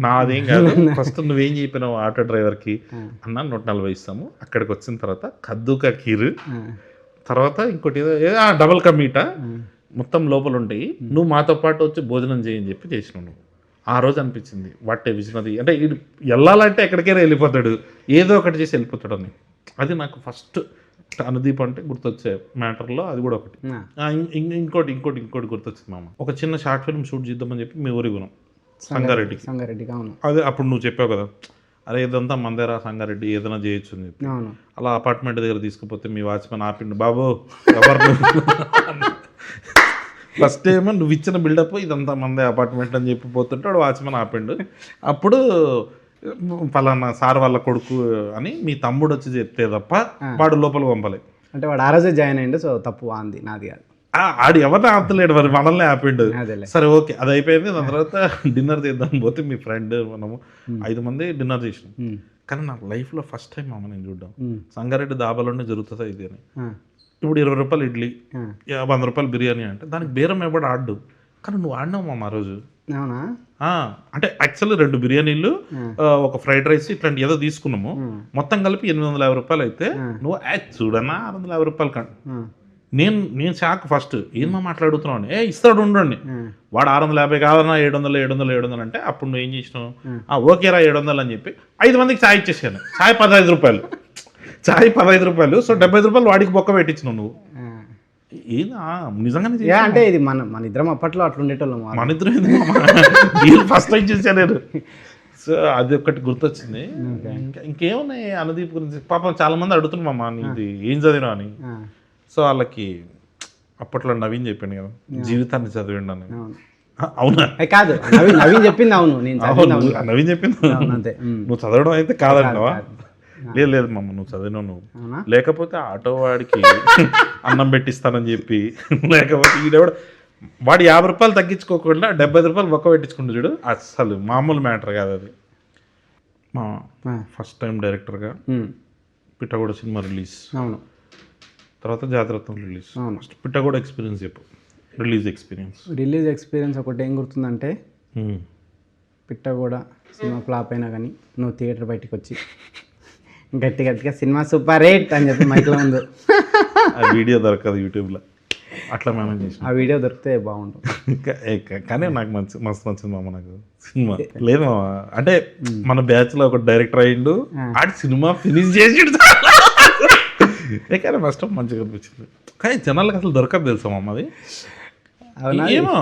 నాదేం కాదు. ఫస్ట్ నువ్వేం చెప్పినావు ఆటో డ్రైవర్కి, అన్న 140 ఇస్తాము, అక్కడికి వచ్చిన తర్వాత కద్దుకా ఖీర్, తర్వాత ఇంకోటి ఏదో డబల్ కా మీటా మొత్తం లోపల ఉంటాయి, నువ్వు మాతో పాటు వచ్చి భోజనం చేయని చెప్పి చేసినావు నువ్వు. ఆ రోజు అనిపించింది వాటే విజనరీ, అంటే ఇది వెళ్ళాలంటే ఎక్కడికైనా వెళ్ళిపోతాడు, ఏదో ఒకటి చేసి వెళ్ళిపోతాడు అని. అది నాకు ఫస్ట్ అనుదీప్ అంటే గుర్తొచ్చే మ్యాటర్లో అది కూడా ఒకటి. ఇంకోటి గుర్తొచ్చింది మామ. ఒక చిన్న షార్ట్ ఫిల్మ్ షూట్ చేద్దామని చెప్పి మీ ఊరికి పోయినాం సంగారెడ్డికి. అదే అప్పుడు నువ్వు చెప్పావు కదా, అరే ఇదంతా మందేరా సంగారెడ్డి, ఏదైనా చేయొచ్చు అని చెప్పి. అలా అపార్ట్మెంట్ దగ్గర తీసుకుపోతే మీ వాచ్మెన్ ఆపిండు, బాబు ఎవరు ఫస్ట్ ఏమో నువ్వు ఇచ్చిన బిల్డప్ ఇదంతా మందే అపార్ట్మెంట్ అని చెప్పి పోతుంటే వాడు వాచ్మెన్ ఆపిండు. అప్పుడు పలానా సార్ వాళ్ళ కొడుకు అని మీ తమ్ముడు వచ్చి చెప్తే తప్ప వాడు లోపల పంపలే. అంటే వాడు ఆ రోజే జాయిన్ అయ్యిండు, సో తప్పు అంది నాది కాదు. ఆడు ఎవరిని ఆపలేడు, మరి మనల్ని ఆపిండు. సరే ఓకే, అది అయిపోయింది. దాని తర్వాత డిన్నర్ చేద్దాం పోతే మీ ఫ్రెండ్ మనము 5 మంది డిన్నర్ చేసినాం. కానీ నాకు లైఫ్లో ఫస్ట్ టైం అమ్మ నేను చూడ్డాం సంగారెడ్డి దాబాలోనే జరుగుతుందా ఇది అని. ఇప్పుడు 20 రూపాయలు ఇడ్లీ, 100 రూపాయలు బిర్యానీ అంటే దానికి బేరం ఎవడు ఆడు. కానీ నువ్వు ఆడినావు మామ ఆ రోజు. అంటే యాక్చువల్లీ 2 బిర్యానీలు, ఒక ఫ్రైడ్ రైస్ ఇట్లాంటి ఏదో తీసుకున్నాము, మొత్తం కలిపి 850 రూపాయలు అయితే నువ్వు చూడన్నా 650 రూపాయలు కంటే నేను షాక్. ఫస్ట్ ఏమో మాట్లాడుతున్నావు అని, ఇస్తాడు ఉండండి, వాడు 650 కాదన్నా 700 అంటే అప్పుడు నువ్వు ఏం చేసినావు, ఓకేరా 700 అని చెప్పి 5 మందికి ఛాయ్ ఇచ్చేసాను. ఛాయ్ 15 రూపాయలు, ఛాయ్ 15 రూపాయలు. సో 75 రూపాయలు వాడికి బొక్క పెట్టించినావు నువ్వు. ఏదా నిజంగానే అంటే ఇది మన ఇద్దరం అప్పట్లో అట్లా ఉండేటోళ్ళం. మన ఇద్దరు ఫస్ట్ టైం చూసాను. సో అది ఒకటి గుర్తొచ్చింది. ఇంకేమున్నాయి అనుదీప్ గురించి పాపం చాలా మంది అడుగుతున్నారు మామ నీది ఏం చదివినా అని. సో వాళ్ళకి అప్పట్లో నవీన్ చెప్పాను కదా జీవితాన్ని చదివిండు అని. అవునా? కాదు, నవీన్ చెప్పింది అవును, నవీన్ చెప్పింది అంతే. నువ్వు చదవడం అయితే కాదంటావా? లేదు మమ్మ నువ్వు చదివినావు నువ్వు. లేకపోతే ఆటో వాడికి అన్నం పెట్టిస్తానని చెప్పి, లేకపోతే ఈడెవడ వాడు 50 రూపాయలు తగ్గించుకోకుండా 75 రూపాయలు ఒక్క పెట్టించుకుంటూ చూడు, అసలు మామూలు మ్యాటర్ కాదు అది. మా ఫస్ట్ టైం డైరెక్టర్గా పిట్టగోడ సినిమా రిలీజ్, తర్వాత జాతరత్నం రిలీజ్. ఫస్ట్ పిట్టగోడ ఎక్స్పీరియన్స్ చెప్పు. రిలీజ్ ఎక్స్పీరియన్స్ ఒకటి ఏం గుర్తుందంటే, పిట్టగోడ సినిమా ఫ్లాప్ అయినా కానీ నువ్వు థియేటర్ బయటకు వచ్చి గట్టిగా సినిమా సూపర్ హిట్ అని చెప్పి మైక్లో ఉంది. ఆ వీడియో దొరకదు యూట్యూబ్లో, అట్లా మేనేజ్ చేసి ఆ వీడియో దొరికితే బాగుంటుంది. కానీ నాకు మస్తు నచ్చింది మామ నాకు సినిమా. లేదు మామ, అంటే మన బ్యాచ్లో ఒక డైరెక్టర్ అయ్యిండు, ఆడి సినిమా ఫినిష్ చేసి కానీ ఫస్ట్ మంచిగా అనిపించింది. కానీ జనాలకు అసలు దొరకదు తెలుసా మామ అది. ఏమో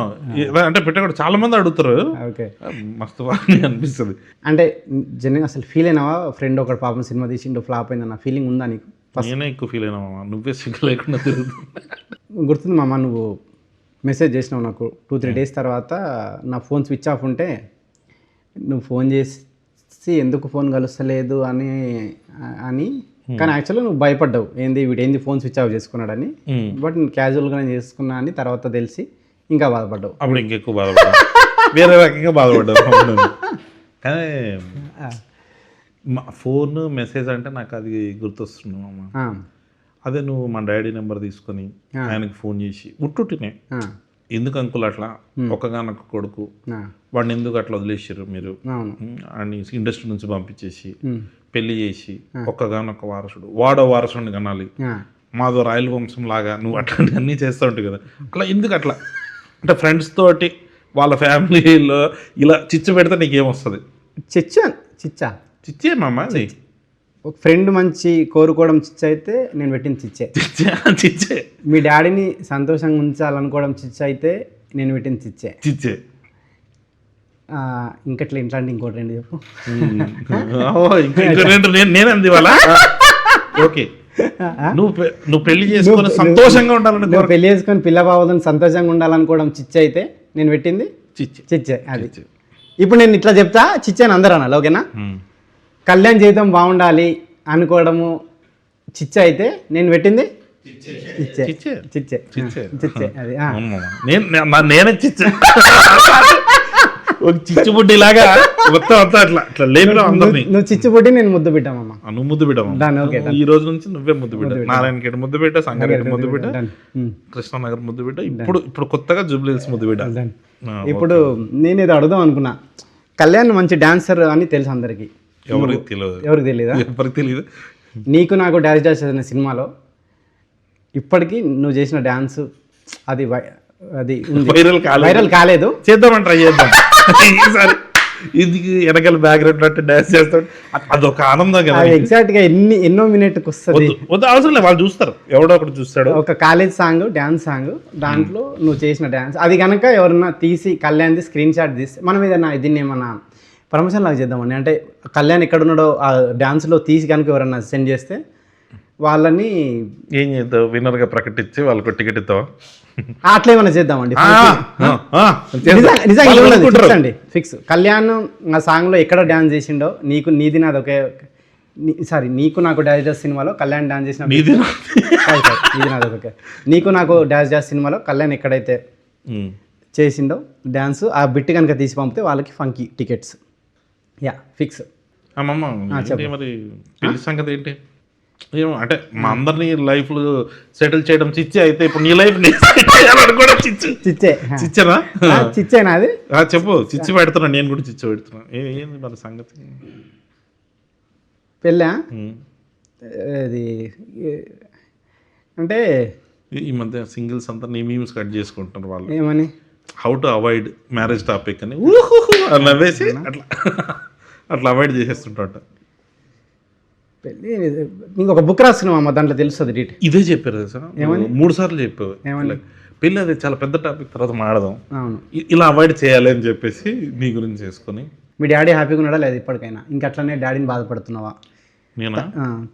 అంటే పెట్టకూడదు, చాలా మంది అడుగుతారు. మస్తు బాగా అనిపిస్తుంది. అంటే జనరల్గా అసలు ఫీల్ అయినావా, ఫ్రెండ్ ఒకటి పాపం సినిమా తీసిండు ఫ్లాప్ అయిందన్న ఫీలింగ్ ఉందా నీకు? నేనే ఎక్కువ ఫీల్ అయినా మామ, నువ్వే సిగ్గు లేకుండా తిరుగుతుంది. గుర్తుంది మామ, నువ్వు మెసేజ్ చేసినావు నాకు 2-3 డేస్ తర్వాత, నా ఫోన్ స్విచ్ ఆఫ్ ఉంటే నువ్వు ఫోన్ చేసి ఎందుకు ఫోన్ కలుస్తలేదు అని కానీ యాక్చువల్గా నువ్వు భయపడ్డావు, వీడేంది ఫోన్ స్విచ్ ఆఫ్ చేసుకున్నాడని. బట్ నేను క్యాజువల్గానే చేసుకున్నా అని తర్వాత తెలిసి ఇంకా బాధపడ్డావు. అప్పుడు ఇంకెక్కువ బాధపడ్డా, వేరే రకంగా బాధపడ్డావు. కానీ ఫోన్ మెసేజ్ అంటే నాకు అది గుర్తొస్తుంది అమ్మ. అదే నువ్వు మా డాడీ నెంబర్ తీసుకొని ఆయనకి ఫోన్ చేసి ఉట్టుటినే, ఎందుకు అంకుల్ అట్లా ఒక్కగానొక్క కొడుకు వాడిని ఎందుకు అట్లా వదిలేసారు మీరు అని ఇండస్ట్రీ నుంచి పంపించేసి పెళ్లి చేసి ఒక్కగానొక్క వారసుడు, వాడో వారసుడిని కనాలి, మాదో రాయల వంశం లాగా నువ్వు అట్లాంటి అన్నీ చేస్తూ ఉంటావు కదా, అట్లా ఎందుకు అట్లా అంటే ఫ్రెండ్స్ తోటి వాళ్ళ ఫ్యామిలీలో ఇలా చిచ్చు పెడితే నీకేమొస్తుంది? చిచ్చే మామ, అది ఒక ఫ్రెండ్ మంచి కోరుకోవడం చిచ్చ అయితే నేను పెట్టింది చిచ్చే. మీ డాడీని సంతోషంగా ఉంచాలనుకోవడం చిచ్చ అయితే నేను పెట్టింది చిచ్చే. ఇంకట్లా ఇట్లాంటి ఇంకోటి రెండు చెప్పు. నేనంది వాళ్ళ ఓకే, నువ్వు పెళ్లి చేసుకొని సంతోషంగా ఉండాలని, నువ్వు పెళ్లి చేసుకొని పిల్ల బావదని సంతోషంగా ఉండాలనుకోవడం చిచ్చ అయితే నేను పెట్టింది చిచ్చే. అది ఇప్పుడు నేను ఇట్లా చెప్తా, చిచ్చని అందరూ అనాలి, ఓకేనా? కళ్యాణ్ జీవితం బాగుండాలి అనుకోవడము చిచ్చ అయితే నేను పెట్టింది చిచ్చే. అది నేనే చిచ్చే, ఒక చిచ్చుబుడ్డి లాగా మొత్తం అంతా అట్లా అట్లా లేపిలో అందరినీ. నువ్వు చిచ్చుబుడ్డి, నేను ముద్దు పెట్టామమ్మా. నువ్వు ముద్దు పెట్టావు, ఈ రోజు నుంచి నువ్వే ముద్దు పెట్టావు. నారాయణఖేడ్ ముద్దు పెట్టా, సంగారెడ్డి ముద్దు పెట్టా, కృష్ణానగర్ ముద్దు పెట్టా, ఇప్పుడు కొత్తగా జూబ్లీ హిల్స్ ముద్దు పెట్టా. ఇప్పుడు నేను ఏదో అడుగుదాం అనుకున్నా, కళ్యాణ్ మంచి డాన్సర్ అని తెలుసు అందరికీ. ఎవరికి తెలియదు, ఎవరికి తెలియదా? ఎవరికి తెలియదు. నీకు నాకు డాన్స్ డాన్స్ అనే సినిమాలో ఇప్పటికీ నువ్వు చేసిన డ్యాన్స్ అది అది వైరల్ కాలేదు. చేద్దామని ట్రై చేద్దాం ఈసారి. ఇది వెనకాల బ్యాక్గ్రౌండ్ అంటే డాన్స్ చేస్తాడు, అదొక ఆనందం కదా. ఎగ్జాక్ట్గా ఎన్నో మినిట్కి వస్తుంది. అవసరం లేదు, వాళ్ళు చూస్తారు, ఎవడో ఒకటి చూస్తాడు. ఒక కాలేజ్ సాంగ్, డ్యాన్స్ సాంగ్, దాంట్లో నువ్వు చేసిన డ్యాన్స్ అది కనుక ఎవరన్నా తీసి కళ్యాణ్ది స్క్రీన్ షాట్ తీస్తే మనం ఏదన్నా దీన్ని ఏమన్నా ప్రమోషన్ లాగా చేద్దామండి. అంటే కళ్యాణ్ ఎక్కడున్నాడో ఆ డ్యాన్స్లో తీసి కనుక ఎవరన్నా సెండ్ చేస్తే వాళ్ళని ఏం చేద్దాం, విన్నర్గా ప్రకటించి వాళ్ళకు టికెట్ ఇస్తావా? అట్లా ఏమైనా చేద్దామండి. నిజంగా ఫిక్స్. కళ్యాణ్ ఆ సాంగ్లో ఎక్కడ డ్యాన్స్ చేసిండో నీది నాది ఒకే. సారీ, నీకు నాకు డాన్స్ డాన్స్ సినిమాలో కళ్యాణ్ డాన్స్ చేసిన నీది నాది ఒకే. నీకు నాకు డాన్స్ డాన్స్ సినిమాలో కళ్యాణ్ ఎక్కడైతే చేసిండో డ్యాన్స్ ఆ బిట్ కనుక తీసి పంపితే వాళ్ళకి ఫంకీ టికెట్స్. Yeah fix. మరి పెళ్లి సంగతి ఏంటి? ఏమో అంటే మా అందరినీ లైఫ్లో సెటిల్ చేయడం చిచ్చే అయితే ఇప్పుడు నీ లైఫ్ కూడా చిచ్చేనా? చిచ్చేనా అది? చెప్పు. చిచ్చి పెడుతున్నా, నేను కూడా చిచ్చి పెడుతున్నా. ఏంది మరి సంగతి? పెళ్ళా అది అంటే ఈ మధ్య సింగిల్స్ అంతా నీ మీమ్స్ కట్ చేసుకుంటున్నారు వాళ్ళు. ఏమని? How to avoid marriage topic అని నవ్వేసి అట్లా అవాయిడ్ చేసేస్తుంటాట. పెళ్ళి నీకు ఒక బుక్ రాస్తున్నావు అమ్మ, దాంట్లో తెలుస్తుంది డీటెయిల్. ఇదే చెప్పారు కదా సార్, 3 సార్లు చెప్పావు. పెళ్ళి అది చాలా పెద్ద టాపిక్, తర్వాత మాడదాం, ఇలా అవాయిడ్ చేయాలి అని చెప్పేసి నీ గురించి చేసుకొని. మీ డాడీ హ్యాపీగా ఉన్నాడా లేదు ఇప్పటికైనా? ఇంకా అట్లనే డాడీని బాధపడుతున్నావా? నేనా?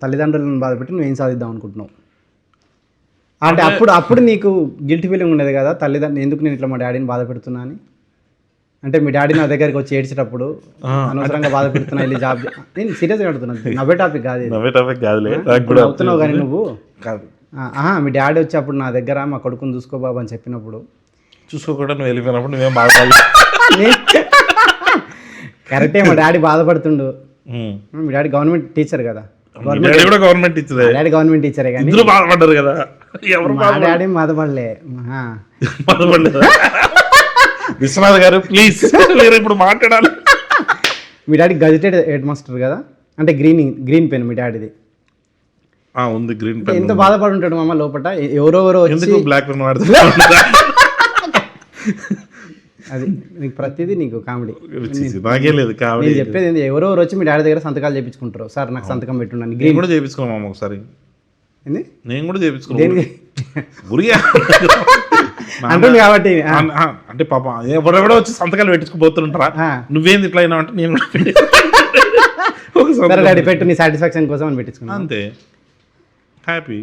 తల్లిదండ్రులను బాధపెట్టి నువ్వేం సాధిద్దాం అనుకుంటున్నావు? అంటే అప్పుడు నీకు గిల్టీ ఫీలింగ్ ఉండేది కదా, తల్లిదండ్రులు ఎందుకు నేను ఇట్లా మా డాడీని బాధ పెడుతున్నా అని. అంటే మీ డాడీ నా దగ్గరికి వచ్చి ఏడ్చేటప్పుడు అనవసరంగా బాధ పెడుతున్నా, వెళ్ళి జాబ్. నేను సీరియస్గా అడుగుతున్నాను, నవ్వే టాపిక్ కాదు. అవుతున్నావు కానీ నువ్వు కాదు. మీ డాడీ వచ్చి అప్పుడు నా దగ్గర మా కొడుకుని చూసుకో బాబు అని చెప్పినప్పుడు, చూసుకోకుండా నువ్వు వెళ్ళిపోయినప్పుడు నువ్వేం బాధపడాలి? కరెక్టే, మా డాడీ బాధపడుతుండు. మీ డాడీ గవర్నమెంట్ టీచర్ కదా. గవర్నమెంట్ టీచర్, డాడీ గవర్నమెంట్ టీచరే కానీ బాధపడ్డారు కదా. మా డాడీ బాధపడలే. విశ్వనాథ్ గారు ప్లీజ్ మీరు ఇప్పుడు మాట్లాడాలి. మీ డాడీ గజెటెడ్ హెడ్ మాస్టర్ కదా, అంటే గ్రీన్ పెన్ మీ డాడీది ఉంది. గ్రీన్ పెన్ ఎంత బాధపడి ఉంటాడు మామ లోపల. ఎవరెవరో బ్లాక్ పెన్ వాడుతున్నారు. అది నీకు ప్రతిదీ నీకు కామెడీ. నాకే లేదు కామెడీ. నేను చెప్పేది ఏంటి, ఎవరెవరు వచ్చి మీ డాడీ దగ్గర సంతకాలు చేయించుకుంటారు. సార్ నాకు సంతకం పెట్టున్నాను. గ్రీన్ కూడా చేయించుకున్నాం ఒకసారి. నేను కూడా చేయించుకున్నాను అంటుంది కాబట్టి. అంటే పాప ఎవరెవడో వచ్చి సంతకాలు పెట్టించుకుపోతుంటారా, నువ్వేంది ఇట్లా అయినా అంటే నేను డాడీ పెట్టు నీ సాటిస్ఫాక్షన్ కోసం అని పెట్టించుకున్నా అంతే. హ్యాపీ.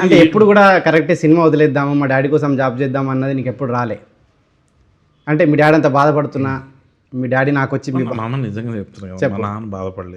అంటే ఎప్పుడు కూడా కరెక్టే సినిమా వదిలేద్దాము మా డాడీ కోసం జాబ్ చేద్దాం అన్నది నీకు ఎప్పుడు రాలే? అంటే మీ డాడీ అంత బాధపడుతున్నా, మీ డాడీ నాకు వచ్చి మామ నిజంగా చెప్తున్నా, మా నాన్న బాధపడలే.